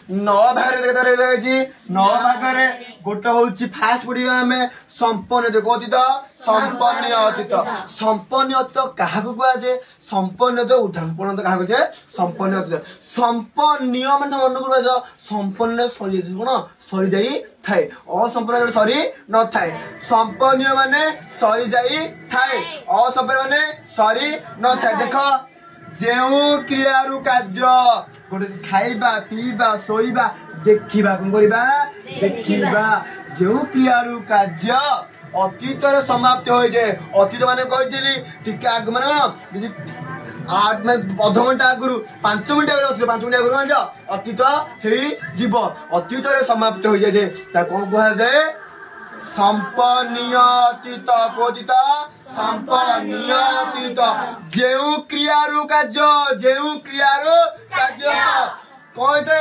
नौ भाग नौ भाग गोटे हूँ फास्ट पढ़िया आम संपन्न अतीत संपन्न अतीत संपन्न अतीत क्या कहुए संपन्न उदाहरण क्या कहे संपन्न अतीत संपन्न मान मन को संपन्न सरी कौन सरी जाई थाए असंपन्न सरी न थाए संपन्न माने सरी जाई थाए असंपन्न माने सरी न थाए देख जो क्रियारू कार्य गोटे खाइबा पीबा शोइबा देखिबा कौन करिबा देखिबा जो क्रियारू कार्य अतीत समाप्त हो जाए अतीत माने कहिली टिके आग माने 8 अध घंटा आगु 5 मिनट आगे 5 मिनट आगु अतीत हो अतीत समाप्त हो जाए कौन कहुए संपन्नीय अतीत कोजित संपन्नीय अतीत जो क्रियारू कार्य जो क्रियारू कार्य कहते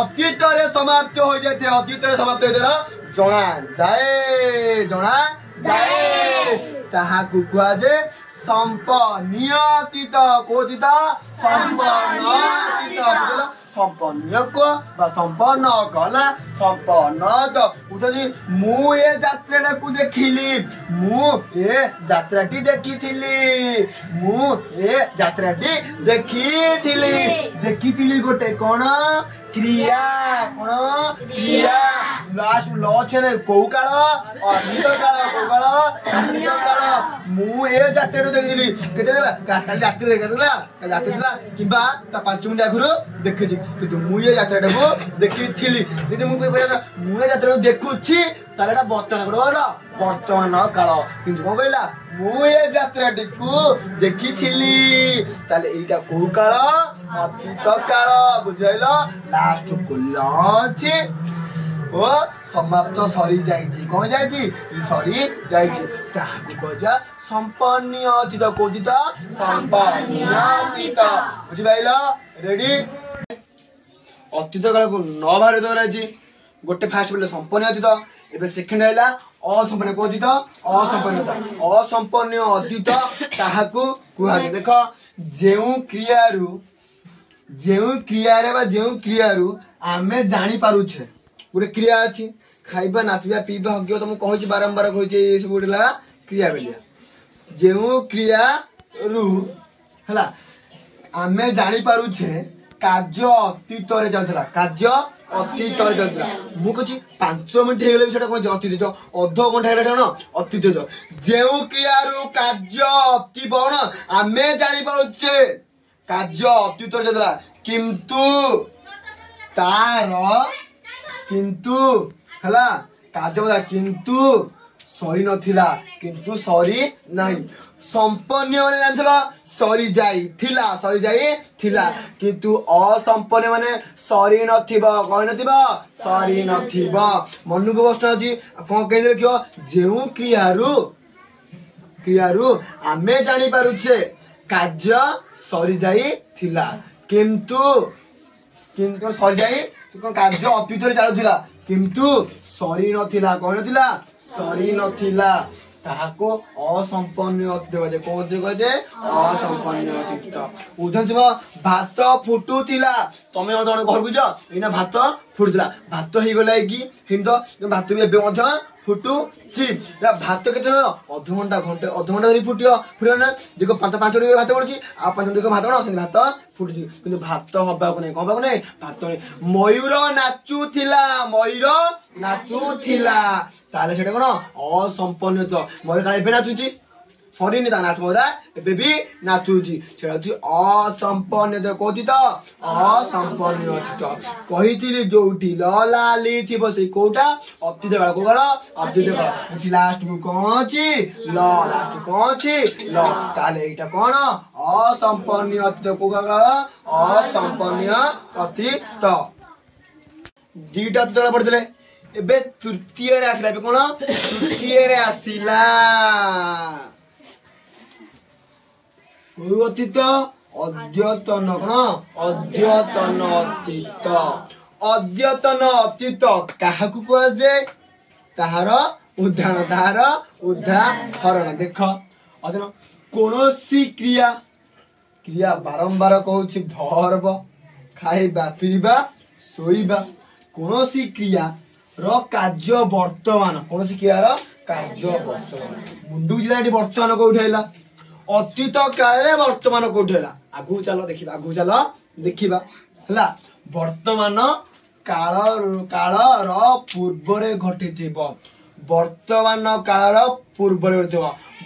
अतीत समाप्त हो जाते अतीत समाप्त हो जना जाए ताहाकु कुहाजे संपन्नीय अतीत कोजित संपन्न अतीत संपन्न को संपन्न कला संपन्न तो उठी मु ए यात्रा को देखिली मु ए यात्राटी देखी मु ए यात्राटी देखी गोटे कौन क्रिया कौन क्रिया लास्ट लक्षण कौ काल अतीत काल कौ काल अतीत काल मु ए यात्रा देखी रात्रि कि 5 मिनट आगु देखी किंतु मु ये यात्रा को देखी थी मुझे मुझे यात्रा को देखुची तार वर्तमान काल किंतु कौन कहला मुझे यात्रा को देखी यहीटा कौ काल अतीत काल बुझल लास्ट को ओ समाप्त सरी जाइए कौन जाइए सरी जाइए संपन्न अतीत कोजित संपन्न अतीत बुझिपाइल रेडी अतीत काल को 9 भाग दौराजी गोटे फास्ट बोले संपन्न अतीत एबे सेकेंड है असंपन्न कोजित असंपन्न अतीत ताहाकु कुहाजे देख जो क्रियारू आमे जानी पारुछे गोटे क्रिया अच्छी खाइबा नाचबा पीबा हगिबा तुमको कहूँ बारंबार कहूँ सब गोटे क्रिया बेलिया जो क्रिया रू है आमे जानी पारुछे कार्य अतीत चलता कार्य अतीत चलता मुझे 5 मिनट हो गले अतीत अध घंटा अतीत जो क्रियारू कार्य अति बण आमे जानी पारुछे कार्य अतीत चलता किंतु हला कार्य किंतु सरी नथिला किंतु सरी नहीं संपन्न माने जानथला सरी जाई थिला किंतु असंपन्न माने सरी नथिबा कहि नथिबा सरी नथिबा मन को प्रश्न अछि कोन कहले देखियो जेउ क्रियारू आमे जानी पारुछे कार्य सरी जाई थिला किंतु सरी जाई कार्य अतीत चलुला किंतु सरी नथिला कहि नथिला सरी नथिला ताहाको असंपन्न अतीत कौन कहे असंपन्न अतीत उदाहरण भात फुटुला तमें जन घर को जाना भात फुटुला भात हो गला कि भात भी एवं फुटुची भात के अध घंटा धरी फुटियो ना जो 5 मिनट भात पड़ुची आ 5 मिनट भात कौन भात फुटुची कि भात हवा नहीं कौन हवा नहीं भात नहीं मयूर नाचुला ताले से कौन असंपन्न मयूर का एवं नाचुची सरी नाच मोरा एबे भी नाचुची से असंपन्न कौची तो असंपन्न अतीत कही जोटी लाली थी से कौटा अतीत काल को काल अतीत काल लास्ट को कौन अच्छी लास्ट कौन अच्छी ताले एटा कौन असंपन्न अतीत को काल असंपन्न अतीत दीटा अतीत पढ़ते एबे तृतीय रे आसिला कौन तृतीय रे आसिला अतीत अद्यतन कौन अद्यतन अतीत क्या कहुए ताहार उदाहरण देख कौन क्रिया बारंबार कहूँ भर्ब खाइबा पीबा ଶୋଇବା କୌଣସି କ୍ରିୟା ର କାର୍ଯ୍ୟ ବର୍ତ୍ତମାନ କୌଣସି କ୍ରିୟାର କାର୍ଯ୍ୟ ବର୍ତ୍ତମାନ ମୁଣ୍ଡକୁ ଯିବା ଏଠି ବର୍ତ୍ତମାନ କୋଉଠି ହେଲା ଅତୀତ କାଳରେ ବର୍ତ୍ତମାନ କୋଉଠି ହେଲା ଆଗକୁ ଚାଲ ଦେଖିବା ହେଲା ବର୍ତ୍ତମାନ କାଳର ପୂର୍ବରେ ଘଟିଥିବ ବର୍ତ୍ତମାନ କାଳର ପୂର୍ବରେ ଘଟିଥିବ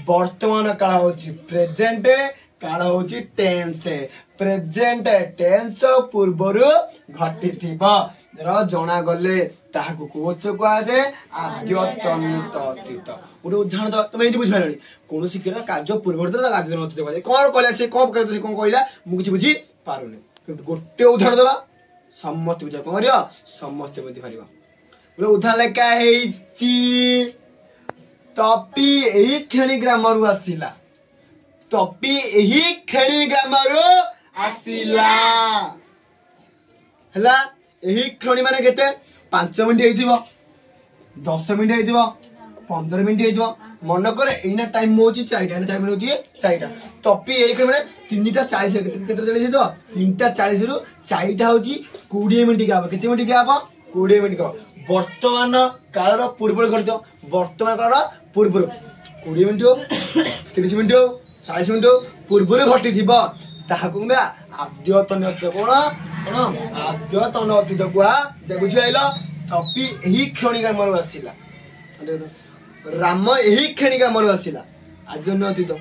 ବର୍ତ୍ତମାନ କାଳ ହଉଛି ପ୍ରେଜେଣ୍ଟ କାଳ ହଉଛି ଟେନ୍ସ ପ୍ରେଜେଣ୍ଟ ଟେନ୍ସ ପୂର୍ବରୁ ଘଟିଥିବ ର ଜଣାଗଲେ ତାହାକୁ କୋଉଥିରେ କୁହାଯାଏ ଆଦ୍ୟତନିତ ଅତୀତ ଗୋଟେ ଉଦାହରଣ ତମେ ଏମିତି ବୁଝିପାରିଲଣି କୌଣସି କ୍ରିୟାର କାର୍ଯ୍ୟ ପୂର୍ବରୁ ଆଦ୍ୟତନ ଅତୀତ କୁହାଯାଏ କଣ କହିଲା ସେ କଣ କହିଲା ମୁଁ କିଛି ବୁଝି ପାରୁନି ଗୋଟେ ଉଦାହରଣ ଦେବା ସମସ୍ତେ ବୁଝିବା କଣ କରିବ ସମସ୍ତେ ବୁଝିପାରିବ ଗୋଟେ ଉଦାହରଣ ଲେଖା ହେଇଛି ତପି ଏହି କ୍ଷଣି ଗ୍ରାମରୁ ଆସିଲା ତପି ଏହି କ୍ଷଣି ଗ୍ରାମରୁ ଆସିଲା ହେଲା ଏହି କ୍ଷଣି ମାନେ କେତେ 5 ମିନିଟ ହେଇଥିବ 10 ମିନିଟ ହେଇଥିବ 15 ମିନିଟ ହେଇଥିବ ମନେକର ଏଇନା ଟାଇମ ହଉଛି 4ଟା ଟାଇମ ହଉଛି 4ଟା ତପି ଏଇ କ୍ଷଣି ମାନେ 3:40 କେତେ ଚାଳିଶ 3:40 ରୁ 4ଟା ହଉଛି 20 ମିନିଟ ହବ କେତେ ମିନିଟ ହବ 20 ମିନିଟ ବର୍ତ୍ତମାନ କାଳର ପୂର୍ବରୁ ଘଟିଥିବ ବର୍ତ୍ତମାନ କାଳର ପୂର୍ବରୁ 20 ମିନିଟ 30 ମିନିଟ 40 ମିନିଟ ପୂର୍ବରୁ ଘଟିଥିବ ତାହାକୁ ଆଦ୍ୟତନ ଅତୀତ କଣ ଆଦ୍ୟତନ ଅତୀତ କୁହାଯାଏ ବୁଝିପାରିଲ ତପି ଏହି କ୍ଷଣି ଗ୍ରାମରୁ ଆସିଲା ରାମ ଏହି କ୍ଷଣି ଗ୍ରାମରୁ ଆସିଲା ଆଦ୍ୟତନ ଅତୀତ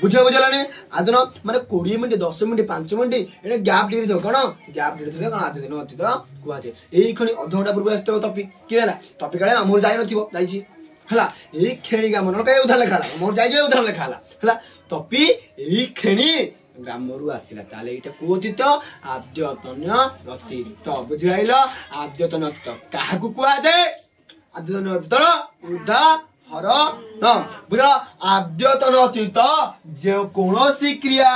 ବୁଝିଲାନି ଆଦ୍ୟତନ ମାନେ 20 ମିନିଟ 10 ମିନିଟ 5 ମିନିଟ ଏଟା ଗ୍ୟାପ୍ ଟିକେ ଥିବ କଣ ଗ୍ୟାପ୍ ଟିକେ ଥିଲେ କଣ ଆଦ୍ୟତନ ଅତୀତ କୁହାଯାଏ ଏହି କ୍ଷଣି ଅଧଘଣ୍ଟା ପୂର୍ବରୁ ଆସିଥିବ ତପି କି ହେଲା ତପି କାଳେ ଆମର ଯାଇନଥିବ ଯାଇଛି ହେଲା ଏହି କ୍ଷଣି ଗ୍ରାମ ଉଦାହରଣ ଲେଖା ହେଲା ମୋର ଯାଇଛି ଉଦାହରଣ ଲେଖା ହେଲା ତପି ଏହି କ୍ଷଣି ଗ୍ରାମରୁ ଆସିଲା ତାହେଲେ ଏଇଟା କୋଉ ଅତୀତ ଆଦ୍ୟତନ ଅତୀତ ବୁଝିପାରିଲ ଆଦ୍ୟତନ ଅତୀତ କାହାକୁ କୁହାଯାଏ ଆଦ୍ୟତନ ଅତୀତର ଉଦାହରଣ ବୁଝିଲ ଆଦ୍ୟତନ ଅତୀତ ଯେ କୌଣସି କ୍ରିୟା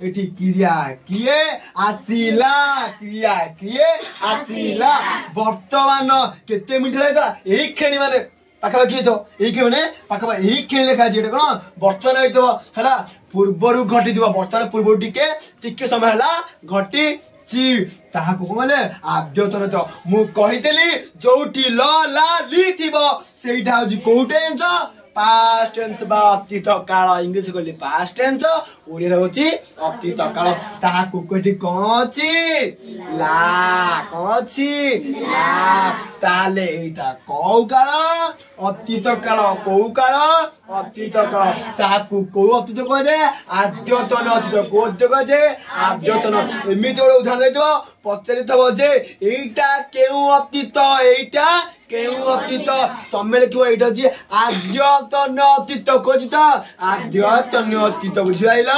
ଏଠି କ୍ରିୟା କିଏ ଆସିଲା କ୍ରିୟା କିଏ ଆସିଲା ବର୍ତ୍ତମାନ କେତେ ମିନିଟ ହେଇଥିଲା ଏହି କ୍ଷଣି ମାନେ ପାଖାପାଖି ହେଇଥିବ ଏଇ କ୍ଷଣି ମାନେ ପାଖାପାଖି ଏହି କ୍ଷଣି ଲେଖା ଅଛି ଏଇଟା କଣ ବର୍ତ୍ତମାନ ହେଇଥିବ ହେଲା ପୂର୍ବରୁ ଘଟିଥିବ ବର୍ତ୍ତମାନ ପୂର୍ବରୁ ଟିକେ ସମୟ ହେଲା ଘଟିଛି ତାହାକୁ କହିଲେ ଆଦ୍ୟତନ ମୁଁ କହିଥିଲି ଯୋଉଠି ଲ ଲା ଲି ଥିବ ସେଇଟା ହଉଛି କୋଉ ଟେନ୍ସ past tense বা অতীত কাল ইংলিশ কইলে past tense ওড়িয়া হচ্ছে অতীত কাল তাহাকু কোটি কোন আছে লা কোন আছে লা তাহলে এইটা কও কাল অতীত কাল কও কাল অতীত কাল তাহাকু কও অতীত কয় যে আদ্যতন অতীত কও অতীত কয় যে আদ্যতন এমিতি ওড় উদাহরণ দেইতো পচারিতব যে এইটা কেউ অতীত এইটা কেউ অতীত তুমি লিখব এইটা হচ্ছে আদ্যতন অতীত কোচিত আদ্যতন অতীত বুঝিপাইল।